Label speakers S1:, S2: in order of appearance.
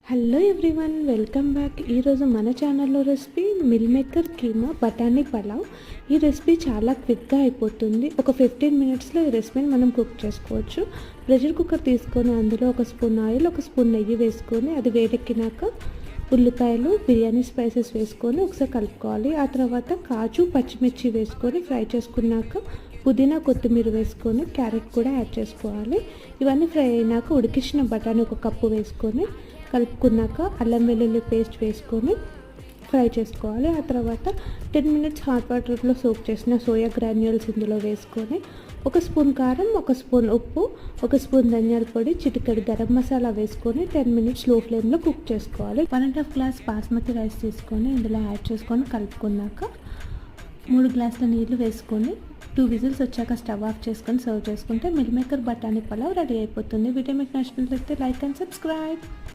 S1: Hello everyone, welcome back. ఈరోజు మన ఛానల్లో రెసిపీ మిల్ మేకర్ కీమా బఠానీ పలావ్. ఈ రెసిపీ చాలా క్విక్గా అయిపోతుంది. ఒక 15 మినిట్స్లో ఈ రెసిపీని మనం కుక్ చేసుకోవచ్చు. ప్రెషర్ కుక్కర్ తీసుకొని అందులో ఒక స్పూన్ ఆయిల్, ఒక స్పూన్ నెయ్యి వేసుకొని అది వేడెక్కినాక ఉల్లిపాయలు, బిర్యానీ స్పైసెస్ వేసుకొని ఒకసారి కలుపుకోవాలి. ఆ తర్వాత కాజు, పచ్చిమిర్చి వేసుకొని ఫ్రై చేసుకున్నాక పుదీనా, కొత్తిమీర వేసుకొని క్యారెట్ కూడా యాడ్ చేసుకోవాలి. ఇవన్నీ ఫ్రై అయినాక ఉడికించిన బఠానీ ఒక కప్పు వేసుకొని కలుపుకున్నాక అల్లం వెల్లుల్లి పేస్ట్ వేసుకొని ఫ్రై చేసుకోవాలి. ఆ తర్వాత 10 మినిట్స్ హాట్ వాటర్లో సోక్ చేసిన సోయా గ్రాన్యూల్స్ ఇందులో వేసుకొని ఒక స్పూన్ కారం, ఒక స్పూన్ ఉప్పు, ఒక స్పూన్ ధనియాల పొడి, చిటికెడు గరం మసాలా వేసుకొని 10 మినిట్స్ లో ఫ్లేమ్లో కుక్ చేసుకోవాలి. 1.5 గ్లాస్ బాస్మతి రైస్ తీసుకొని ఇందులో యాడ్ చేసుకొని కలుపుకున్నాక 3 గ్లాసుల నీళ్లు వేసుకొని 2 విజిల్స్ వచ్చాక స్టవ్ ఆఫ్ చేసుకొని సర్వ్ చేసుకుంటే మిల్ మేకర్ బఠానీ పలావ్ రెడీ అయిపోతుంది. వీడియో మీకు నచ్చినట్లయితే లైక్ అండ్ సబ్స్క్రైబ్.